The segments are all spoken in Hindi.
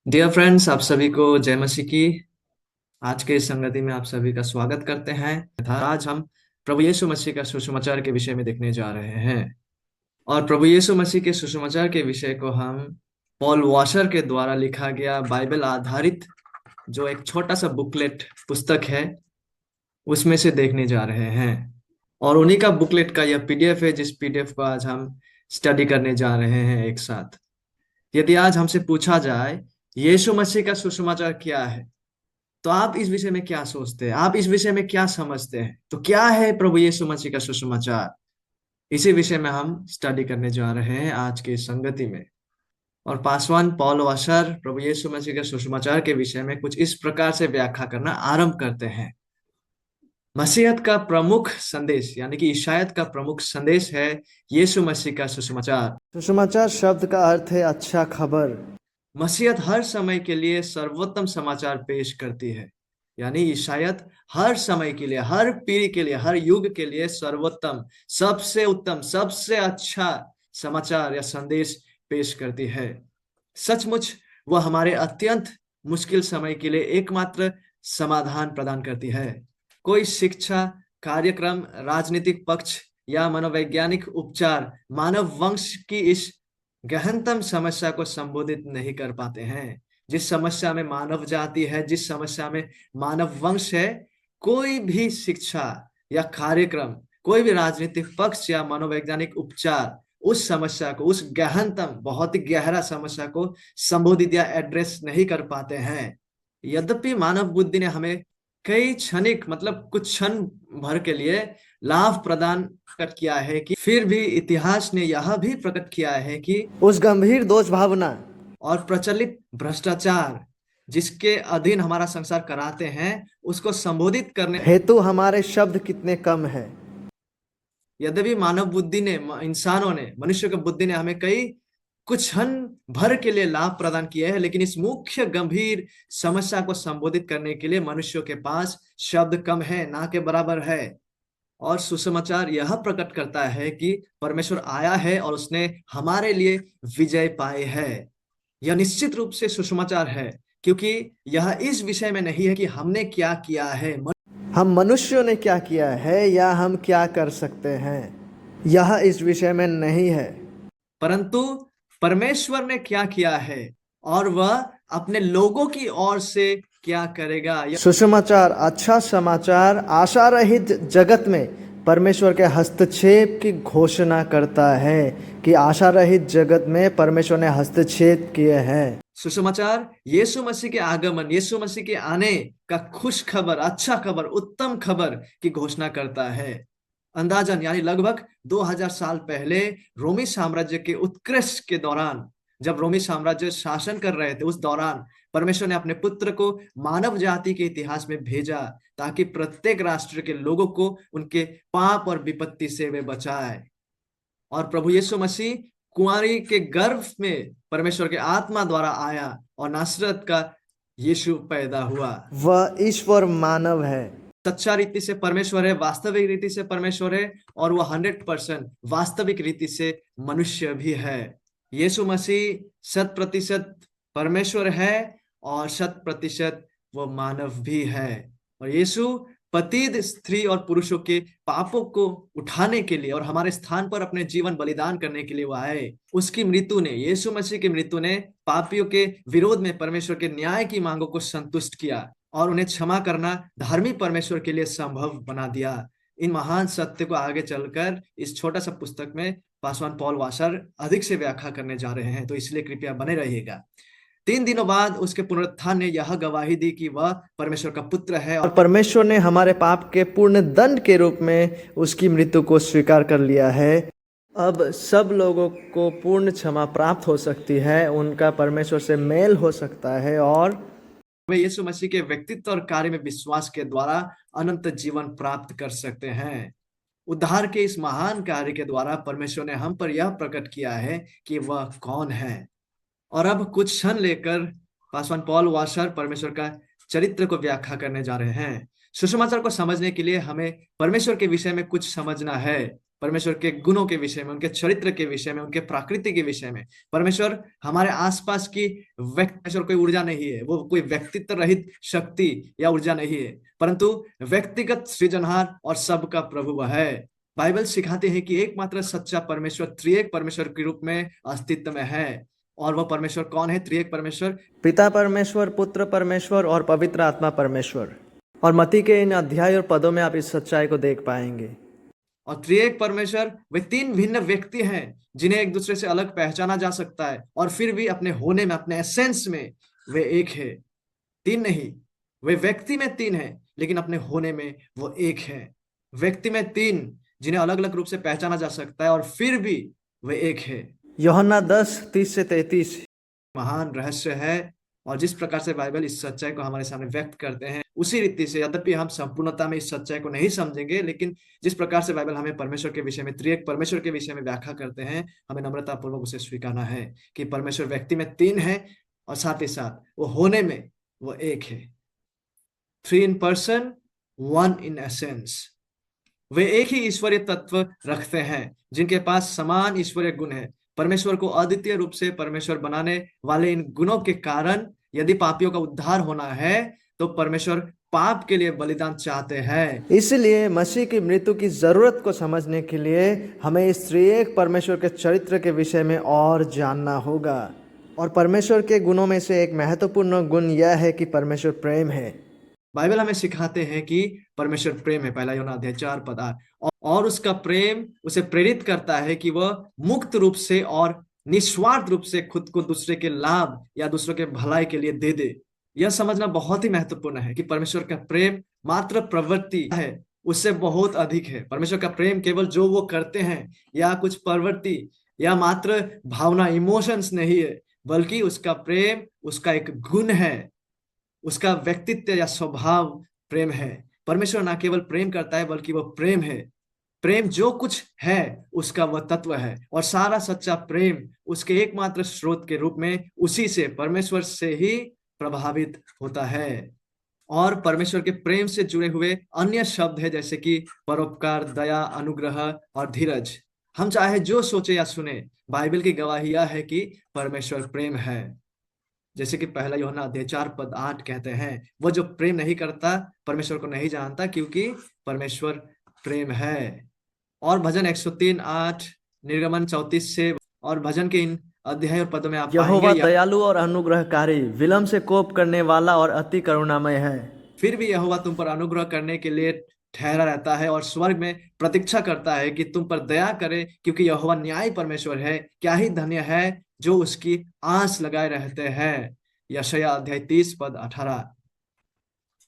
डियर फ्रेंड्स, आप सभी को जय मसीह की। आज के इस संगति में आप सभी का स्वागत करते हैं तथा आज हम प्रभु यीशु मसीह का सुसमाचार के विषय में देखने जा रहे हैं। और प्रभु यीशु मसीह के सुसमाचार के विषय को हम पॉल वॉशर के द्वारा लिखा गया बाइबल आधारित जो एक छोटा सा बुकलेट पुस्तक है उसमें से देखने जा रहे हैं। और उन्हीं का बुकलेट का यह पीडीएफ है जिस पीडीएफ को आज हम स्टडी करने जा रहे हैं एक साथ। यदि आज हमसे पूछा जाए यीशु मसीह का सुसमाचार क्या है, तो आप इस विषय में क्या सोचते हैं? आप इस विषय में क्या समझते हैं? तो क्या है प्रभु यीशु मसीह का सुसमाचार? इसी विषय में हम स्टडी करने जा रहे हैं आज की इस संगति में। और पासवान पॉल वाशर प्रभु यीशु मसीह के सुसमाचार के विषय में कुछ इस प्रकार से व्याख्या करना आरंभ करते हैं। मसीहत का प्रमुख संदेश यानी कि ईसायत का प्रमुख संदेश है यीशु मसीह का सुसमाचार। सुसमाचार शब्द का अर्थ है अच्छा खबर। मसीहत हर समय के लिए सर्वोत्तम समाचार पेश करती है, यानी ईसायत हर समय के लिए, हर पीढ़ी के लिए, हर युग के लिए सर्वोत्तम, सबसे उत्तम, सबसे अच्छा समाचार या संदेश पेश करती है। सचमुच वह हमारे अत्यंत मुश्किल समय के लिए एकमात्र समाधान प्रदान करती है। कोई शिक्षा कार्यक्रम, राजनीतिक पक्ष या मनोवैज्ञानिक उपचार मानव वंश की इस गहनतम समस्या को संबोधित नहीं कर पाते हैं। जिस समस्या में मानव जाति है, जिस समस्या में मानव वंश है, कोई भी शिक्षा या कार्यक्रम, कोई भी राजनीतिक पक्ष या मनोवैज्ञानिक उपचार उस समस्या को, उस गहनतम बहुत ही गहरा समस्या को संबोधित या एड्रेस नहीं कर पाते हैं। यद्यपि मानव बुद्धि ने हमें कई क्षणिक मतलब कुछ क्षण भर के लिए लाभ प्रदान प्रकट किया है कि फिर भी इतिहास ने यह भी प्रकट किया है कि उस गंभीर दोष भावना और प्रचलित भ्रष्टाचार जिसके अधीन हमारा संसार कराते हैं उसको संबोधित करने हेतु हमारे शब्द कितने कम है। यद्यपि मानव बुद्धि ने, इंसानों ने, मनुष्य की बुद्धि ने हमें कई कुछ क्षण भर के लिए लाभ प्रदान किए हैं, लेकिन इस मुख्य गंभीर समस्या को संबोधित करने के लिए मनुष्यों के पास शब्द कम है, ना के बराबर है। और सुसमाचार यह प्रकट करता है कि परमेश्वर आया है और उसने हमारे लिए विजय पाए है। यह निश्चित रूप से सुसमाचार है, क्योंकि यह इस विषय में नहीं है कि हमने क्या किया है, हम मनुष्यों ने क्या किया है या हम क्या कर सकते हैं, यह इस विषय में नहीं है, परंतु परमेश्वर ने क्या किया है और वह अपने लोगों की ओर से क्या करेगा। सुसमाचार, अच्छा समाचार आशा रहित जगत में परमेश्वर के हस्तक्षेप की घोषणा करता है कि आशा रहित जगत में परमेश्वर ने हस्तक्षेप किए हैं। सुसमाचार यीशु मसीह के आगमन, यीशु मसीह के आने का खुश खबर, अच्छा खबर, उत्तम खबर की घोषणा करता है। अंदाजन यानी लगभग 2000 साल पहले रोमी साम्राज्य के उत्कृष्ट के दौरान, जब रोमी साम्राज्य शासन कर रहे थे, उस दौरान परमेश्वर ने अपने पुत्र को मानव जाति के इतिहास में भेजा ताकि प्रत्येक राष्ट्र के लोगों को उनके पाप और विपत्ति से वे बचाए। और प्रभु यीशु मसीह कुंवारी के गर्भ में परमेश्वर के आत्मा द्वारा आया और नासरत का यीशु पैदा हुआ। वह ईश्वर मानव है, सच्चा रीति से परमेश्वर है, वास्तविक रीति से परमेश्वर है, और वह 100% वास्तविक रीति से मनुष्य भी है। यीशु मसीह 100% परमेश्वर है और 100% वो मानव भी है। और यीशु पतित स्त्री और पुरुषों के पापों को उठाने के लिए और हमारे स्थान पर अपने जीवन बलिदान करने के लिए वो आए। उसकी मृत्यु ने, यीशु मसीह की मृत्यु ने पापियों के विरोध में परमेश्वर के न्याय की मांगों को संतुष्ट किया और उन्हें क्षमा करना धार्मिक परमेश्वर के लिए संभव बना दिया। इन महान सत्य को आगे चलकर इस छोटा सा पुस्तक में पासवान पॉल वाशर अधिक से व्याख्या करने जा रहे हैं, तो इसलिए कृपया बने रहिएगा। 3 दिनों बाद उसके पुनरुत्थान ने यह गवाही दी कि वह परमेश्वर का पुत्र है और परमेश्वर ने हमारे पाप के पूर्ण दंड के रूप में उसकी मृत्यु को स्वीकार कर लिया है। अब सब लोगों को पूर्ण क्षमा प्राप्त हो सकती है, उनका परमेश्वर से मेल हो सकता है और वे यीशु मसीह के व्यक्तित्व और कार्य में विश्वास के द्वारा अनंत जीवन प्राप्त कर सकते हैं। उद्धार के इस महान कार्य के द्वारा परमेश्वर ने हम पर यह प्रकट किया है कि वह कौन है। और अब कुछ क्षण लेकर पासवान पॉल वाशर परमेश्वर का चरित्र को व्याख्या करने जा रहे हैं। सुसमाचार को समझने के लिए हमें परमेश्वर के विषय में कुछ समझना है। परमेश्वर के गुणों के विषय में, उनके चरित्र के विषय में, उनके प्रकृति के विषय में। परमेश्वर हमारे आसपास की परमेश्वर कोई ऊर्जा नहीं है, वो कोई व्यक्तित्व रहित शक्ति या ऊर्जा नहीं है, परंतु व्यक्तिगत सृजनहार और सबका प्रभु वह है। बाइबल सिखाती है कि एकमात्र सच्चा परमेश्वर त्रिएक परमेश्वर के रूप में अस्तित्व में है। और वह परमेश्वर कौन है? त्रिएक परमेश्वर, पिता परमेश्वर, पुत्र परमेश्वर और पवित्र आत्मा परमेश्वर। और मत्ती के इन अध्याय और पदों में आप इस सच्चाई को देख पाएंगे। और त्रिएक परमेश्वर वे तीन भिन्न व्यक्ति हैं जिन्हें एक दूसरे से अलग पहचाना जा सकता है, और फिर भी अपने होने में, अपने एसेंस में वे एक है। तीन नहीं, वे व्यक्ति में तीन है, लेकिन अपने होने में वो एक है। व्यक्ति में तीन जिन्हें अलग अलग रूप से पहचाना जा सकता है, और फिर भी वे एक है। यूहन्ना 10:30-33 महान रहस्य है। और जिस प्रकार से बाइबल इस सच्चाई को हमारे सामने व्यक्त करते हैं, उसी रीति से, यद्यपि हम संपूर्णता में इस सच्चाई को नहीं समझेंगे, लेकिन जिस प्रकार से बाइबल हमें परमेश्वर के विषय में, त्रिएक परमेश्वर के विषय में व्याख्या करते हैं, हमें नम्रतापूर्वक उसे स्वीकारना है कि परमेश्वर व्यक्ति में तीन है, और साथ ही साथ वो होने में वो एक है। 3 in person, 1 in essence। वे एक ही ईश्वरीय तत्व रखते हैं जिनके पास समान ईश्वरीय गुण है। परमेश्वर को अद्वितीय रूप से परमेश्वर बनाने वाले इन गुणों के कारण यदि पापियों का उद्धार होना है, तो परमेश्वर पाप के लिए बलिदान चाहते हैं। इसलिए मसीह की मृत्यु की जरूरत को समझने के लिए हमें इस त्रिएक परमेश्वर के चरित्र के विषय में और जानना होगा। और परमेश्वर के गुणों में से एक महत्वपूर्ण गुण यह है कि परमेश्वर प्रेम है। बाइबल हमें सिखाते हैं कि परमेश्वर प्रेम है, पहला यूहन्ना अध्याय 4:8। और उसका प्रेम उसे प्रेरित करता है कि वह मुक्त रूप से और निस्वार्थ रूप से खुद को दूसरे के लाभ या दूसरों के भलाई के लिए दे दे। यह समझना बहुत ही महत्वपूर्ण है कि परमेश्वर का प्रेम मात्र प्रवृत्ति है, उससे बहुत अधिक है। परमेश्वर का प्रेम केवल जो वो करते हैं या कुछ प्रवृत्ति या मात्र भावना, इमोशंस नहीं है, बल्कि उसका प्रेम उसका एक गुण है, उसका व्यक्तित्व या स्वभाव प्रेम है। परमेश्वर ना केवल प्रेम करता है, बल्कि वह प्रेम है। प्रेम जो कुछ है उसका वह तत्व है, और सारा सच्चा प्रेम उसके एकमात्र स्रोत के रूप में उसी से, परमेश्वर से ही प्रभावित होता है। और परमेश्वर के प्रेम से जुड़े हुए अन्य शब्द है, जैसे कि परोपकार, दया, अनुग्रह और धीरज। हम चाहे जो सोचे या सुने, बाइबल की गवाही यह है कि परमेश्वर प्रेम है। जैसे कि पहला यूहन्ना अध्याय 4:8 कहते हैं, वह जो प्रेम नहीं करता परमेश्वर को नहीं जानता, क्योंकि परमेश्वर प्रेम है। और भजन 103:8, निर्गमन 34 से, और भजन के इन अध्याय और पदों में आप यहोवा पाएंगे, दयालु और अनुग्रहकारी, विलंब से कोप करने वाला और अति करुणामय है। फिर भी यहोवा तुम पर अनुग्रह करने के लिए ठहरा रहता है और स्वर्ग में प्रतीक्षा करता है कि तुम पर दया करे, क्योंकि यहोवा न्याय परमेश्वर है। क्या ही धन्य है जो उसकी आस लगाए रहते हैं। यशायाह अध्याय 30:18।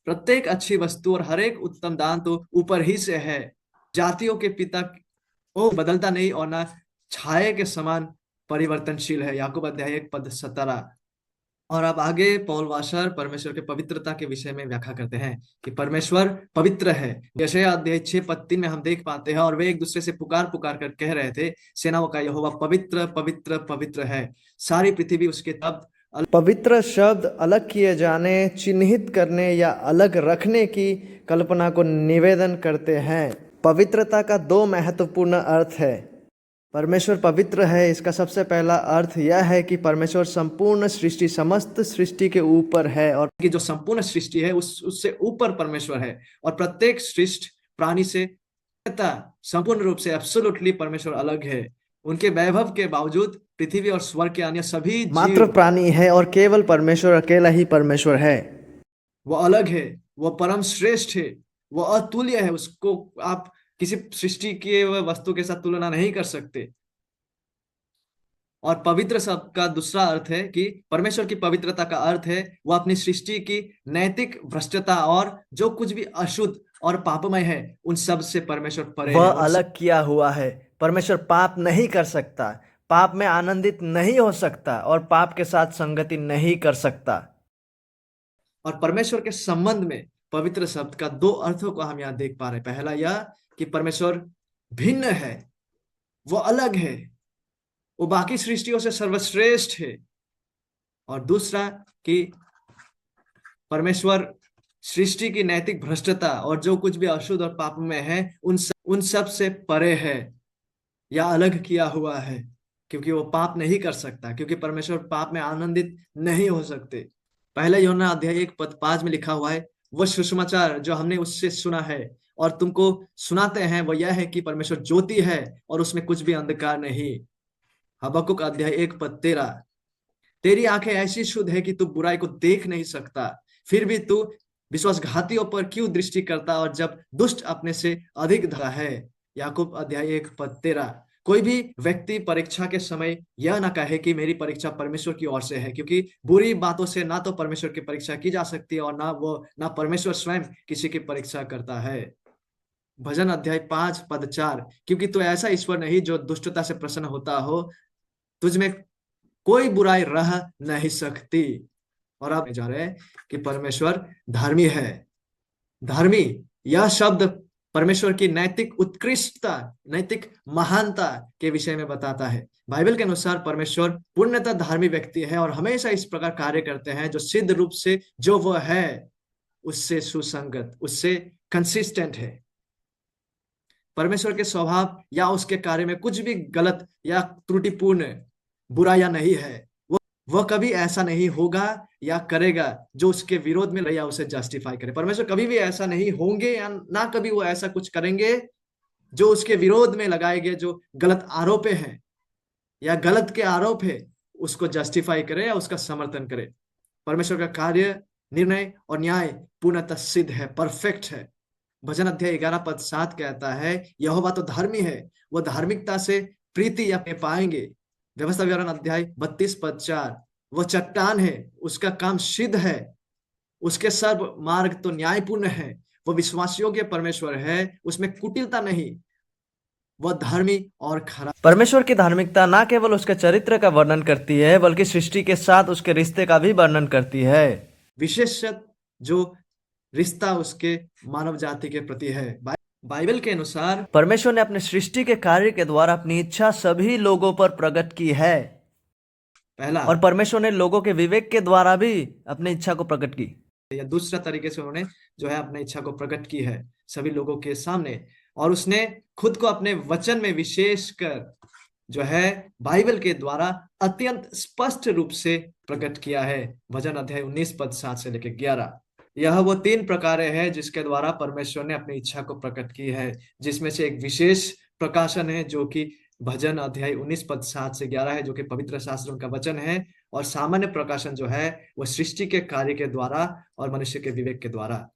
प्रत्येक अच्छी वस्तु और हर एक उत्तम दान तो ऊपर ही से है, जातियों के पिता वो बदलता नहीं और ना छाये के समान परिवर्तनशील है। याकूब अध्याय 1:17। और अब आगे पौल वाशर परमेश्वर के पवित्रता के विषय में व्याख्या करते हैं कि परमेश्वर पवित्र है। यशायाह अध्याय 6:3 में हम देख पाते हैं, और वे एक दूसरे से पुकार पुकार कर कह रहे थे, सेनाओं का यहोवा पवित्र पवित्र पवित्र है, सारी पृथ्वी उसके तब। पवित्र शब्द अलग किए जाने, चिन्हित करने या अलग रखने की कल्पना को निवेदन करते हैं। पवित्रता का दो महत्वपूर्ण अर्थ है। परमेश्वर पवित्र है, इसका सबसे पहला अर्थ यह है कि परमेश्वर संपूर्ण सृष्टि, समस्त सृष्टि के ऊपर है, और कि जो संपूर्ण सृष्टि है उससे ऊपर परमेश्वर है, और प्रत्येक सृष्टि प्राणी से संपूर्ण रूप से एब्सोल्युटली परमेश्वर अलग है। उनके वैभव के बावजूद पृथ्वी और स्वर्ग के अन्य सभी मात्र प्राणी है, और केवल परमेश्वर अकेला ही परमेश्वर है। वो अलग है, वो परम श्रेष्ठ है, वो अतुल्य है, उसको आप किसी सृष्टि के वस्तु के साथ तुलना नहीं कर सकते। और पवित्र शब्द का दूसरा अर्थ है कि परमेश्वर की पवित्रता का अर्थ है वो अपनी सृष्टि की नैतिक भ्रष्टता और जो कुछ भी अशुद्ध और पापमय है उन सब से परमेश्वर परे है। वह अलग किया हुआ है। परमेश्वर पाप नहीं कर सकता, पाप में आनंदित नहीं हो सकता, और पाप के साथ संगति नहीं कर सकता। और परमेश्वर के संबंध में पवित्र शब्द का दो अर्थों को हम यहाँ देख पा रहे हैं। पहला यह कि परमेश्वर भिन्न है, वो अलग है, वो बाकी सृष्टियों से सर्वश्रेष्ठ है। और दूसरा कि परमेश्वर सृष्टि की नैतिक भ्रष्टता और जो कुछ भी अशुद्ध और पाप में है उन सब से परे है। या अलग किया हुआ है, क्योंकि वो पाप नहीं कर सकता, क्योंकि परमेश्वर पाप में आनंदित नहीं हो सकते। पहले यूहन्ना अध्याय 1 पद 5 में लिखा हुआ है, वो सुसमाचार जो हमने उससे सुना है और तुमको सुनाते हैं वो यह है कि परमेश्वर ज्योति है और उसमें कुछ भी अंधकार नहीं। हबक्कुक अध्याय 1 पद 13, तेरी आंखें ऐसी शुद्ध है कि तू बुराई को देख नहीं सकता, फिर भी तू विश्वासघातियों पर क्यों दृष्टि करता और जब दुष्ट अपने से अधिक धरा है। याकूब अध्याय 1 पद 13, कोई भी व्यक्ति परीक्षा के समय यह ना कहे कि मेरी परीक्षा परमेश्वर की ओर से है, क्योंकि बुरी बातों से ना तो परमेश्वर की परीक्षा की जा सकती है और ना परमेश्वर स्वयं किसी की परीक्षा करता है। भजन अध्याय 5 पद 4, क्योंकि तू ऐसा ईश्वर नहीं जो दुष्टता से प्रसन्न होता हो, तुझ में कोई बुराई रह नहीं सकती। और आप जा रहे हैं कि परमेश्वर धर्मी है। धर्मी यह शब्द परमेश्वर की नैतिक उत्कृष्टता, नैतिक महानता के विषय में बताता है। बाइबल के अनुसार परमेश्वर पूर्णतः धार्मिक व्यक्ति है और हमेशा इस प्रकार कार्य करते हैं जो सिद्ध रूप से जो वह है उससे सुसंगत, उससे कंसिस्टेंट है। परमेश्वर के स्वभाव या उसके कार्य में कुछ भी गलत या त्रुटिपूर्ण बुरा या नहीं है। वह कभी ऐसा नहीं होगा या करेगा जो उसके विरोध में या उसे जस्टिफाई करे। परमेश्वर कभी भी ऐसा नहीं होंगे या ना कभी वो ऐसा कुछ करेंगे जो उसके विरोध में लगाए गए जो गलत आरोप हैं या गलत के आरोप है उसको जस्टिफाई करे या उसका समर्थन करे। परमेश्वर का कार्य, निर्णय और न्याय पूर्णतः सिद्ध है, परफेक्ट है। भजन अध्याय 11 पद 7 कहता है, यहोवा तो धर्मी है, वो धार्मिकता से प्रीति अपने पाएंगे। व्यवस्था विवरण अध्याय 32 पद 4, वो चट्टान है, उसका काम सिद्ध है, उसके सर्व मार्ग तो न्यायपूर्ण है। वो विश्वास योग्य परमेश्वर है, उसमें कुटिलता नहीं, वह धर्मी और खरा। परमेश्वर की धार्मिकता न केवल उसके चरित्र का वर्णन करती है बल्कि सृष्टि के साथ उसके रिश्ते का भी वर्णन करती है। विशेषत जो रिश्ता उसके मानव जाति के प्रति है। बाइबल के अनुसार परमेश्वर ने अपने सृष्टि के कार्य के द्वारा अपनी इच्छा सभी लोगों पर प्रकट की है। पहला, और परमेश्वर ने लोगों के विवेक के द्वारा भी अपनी इच्छा को प्रकट की, या दूसरा तरीके से उन्होंने जो है अपनी इच्छा को प्रकट की है सभी लोगों के सामने। और उसने खुद को अपने वचन में विशेषकर जो है बाइबल के द्वारा अत्यंत स्पष्ट रूप से प्रकट किया है। भजन अध्याय 19 पद 7 से लेकर 11, यह वो 3 प्रकार है जिसके द्वारा परमेश्वर ने अपनी इच्छा को प्रकट की है, जिसमें से एक विशेष प्रकाशन है जो कि भजन अध्याय 19 पद 7 से 11 है, जो कि पवित्र शास्त्र उनका वचन है। और सामान्य प्रकाशन जो है वो सृष्टि के कार्य के द्वारा और मनुष्य के विवेक के द्वारा।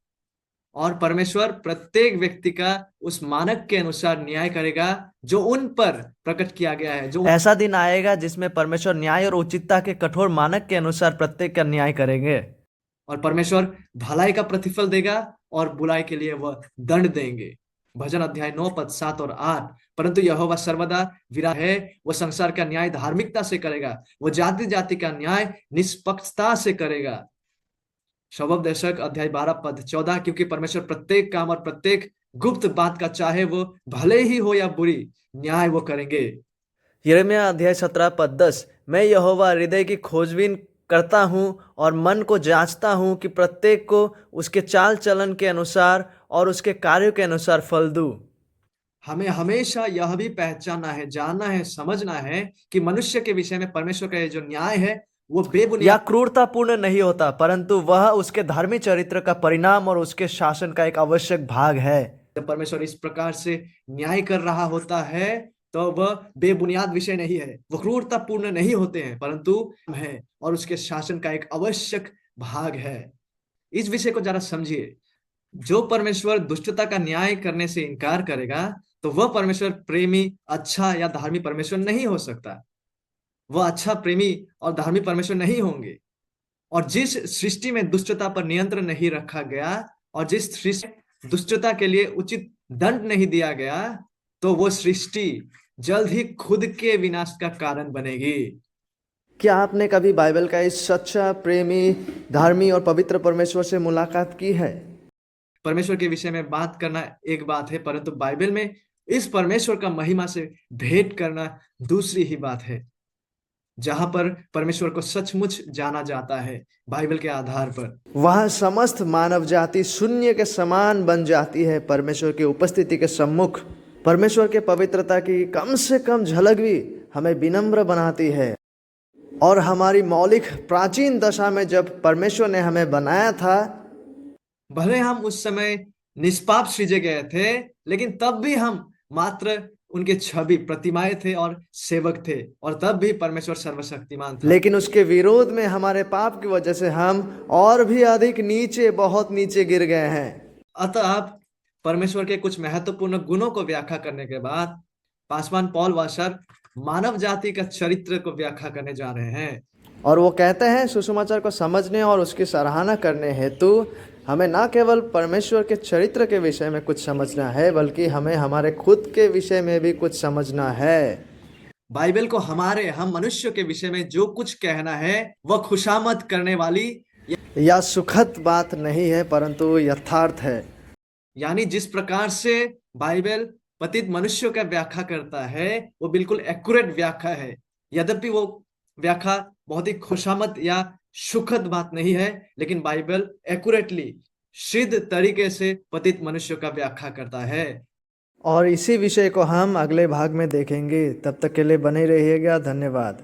और परमेश्वर प्रत्येक व्यक्ति का उस मानक के अनुसार न्याय करेगा जो उन पर प्रकट किया गया है। जो ऐसा दिन आएगा जिसमें परमेश्वर न्याय और उचितता के कठोर मानक के अनुसार प्रत्येक का न्याय करेंगे। और परमेश्वर भलाई का प्रतिफल देगा और बुराई के लिए वह दंड देंगे। भजन अध्याय 9 पद 7 और 8, परंतु यहोवा सर्वदा विराट है, वह संसार का न्याय धार्मिकता से करेगा, वह जाति जाति का न्याय निष्पक्षता से करेगा। शबोपदेशक अध्याय 12 पद 14, क्योंकि परमेश्वर प्रत्येक काम और प्रत्येक गुप्त बात का चाहे वो भले ही हो या बुरी न्याय वो करेंगे। यिर्मयाह अध्याय 17 पद 10, मैं यहोवा हृदय की खोजबीन करता हूँ और मन को जांचता हूँ कि प्रत्येक को उसके चाल चलन के अनुसार और उसके कार्यों के अनुसार फल दूं। हमें हमेशा यह भी पहचानना है, जानना है, समझना है कि मनुष्य के विषय में परमेश्वर का जो न्याय है वो या बेबुनियाद क्रूरतापूर्ण नहीं होता, परंतु वह उसके धार्मिक चरित्र का परिणाम और उसके शासन का एक आवश्यक भाग है। जब परमेश्वर इस प्रकार से न्याय कर रहा होता है तो वह बेबुनियाद विषय नहीं है, वो क्रूरतापूर्ण नहीं होते हैं, परंतु है और उसके शासन का एक आवश्यक भाग है। इस विषय को जरा समझिए। जो परमेश्वर दुष्टता का न्याय करने से इनकार करेगा तो वह परमेश्वर प्रेमी, अच्छा या धार्मिक परमेश्वर नहीं हो सकता। वह अच्छा, प्रेमी और धार्मिक परमेश्वर नहीं होंगे। और जिस सृष्टि में दुष्टता पर नियंत्रण नहीं रखा गया और जिस सृष्टि दुष्टता के लिए उचित दंड नहीं दिया गया, तो वो सृष्टि जल्द ही खुद के विनाश का कारण बनेगी। क्या आपने कभी बाइबल का इस सच्चा, प्रेमी, धार्मिक और पवित्र परमेश्वर से मुलाकात की है? परमेश्वर के विषय में बात करना एक बात है, परंतु बाइबल में इस परमेश्वर का महिमा से भेंट करना दूसरी ही बात है, जहां पर परमेश्वर को सचमुच जाना जाता है बाइबल के आधार पर। वह समस्त मानव जाति शून्य के समान बन जाती है परमेश्वर की उपस्थिति के सम्मुख। परमेश्वर के पवित्रता की कम से कम झलक भी हमें विनम्र बनाती है। और हमारी मौलिक प्राचीन दशा में जब परमेश्वर ने हमें बनाया था, भले हम उस समय निष्पाप सृजे गए थे, लेकिन तब भी हम मात्र उनके छवि प्रतिमाएं थे और सेवक थे, और तब भी परमेश्वर सर्वशक्तिमान था। लेकिन उसके विरोध में हमारे पाप की वजह से हम और भी अधिक नीचे, बहुत नीचे गिर गए हैं। अतः अब परमेश्वर के कुछ महत्वपूर्ण गुणों को व्याख्या करने के बाद पासवान पॉल वाशर मानव जाति का चरित्र को व्याख्या करने जा रहे हैं। और वो कहते हैं, सुसमाचार को समझने और उसकी सराहना करने हेतु हमें न केवल परमेश्वर के चरित्र के विषय में कुछ समझना है, बल्कि हमें हमारे खुद के विषय में भी कुछ समझना है। बाइबल को हम मनुष्य के विषय में जो कुछ कहना है वह खुशामद करने वाली या सुखद बात नहीं है, परंतु यथार्थ है। यानी जिस प्रकार से बाइबल पतित मनुष्यों का व्याख्या करता है वो बिल्कुल एक्यूरेट व्याख्या है। यद्यपि वो व्याख्या बहुत ही खुशामद या सुखद बात नहीं है, लेकिन बाइबल एक्यूरेटली सिद्ध तरीके से पतित मनुष्यों का व्याख्या करता है। और इसी विषय को हम अगले भाग में देखेंगे। तब तक के लिए बने रहिएगा। धन्यवाद।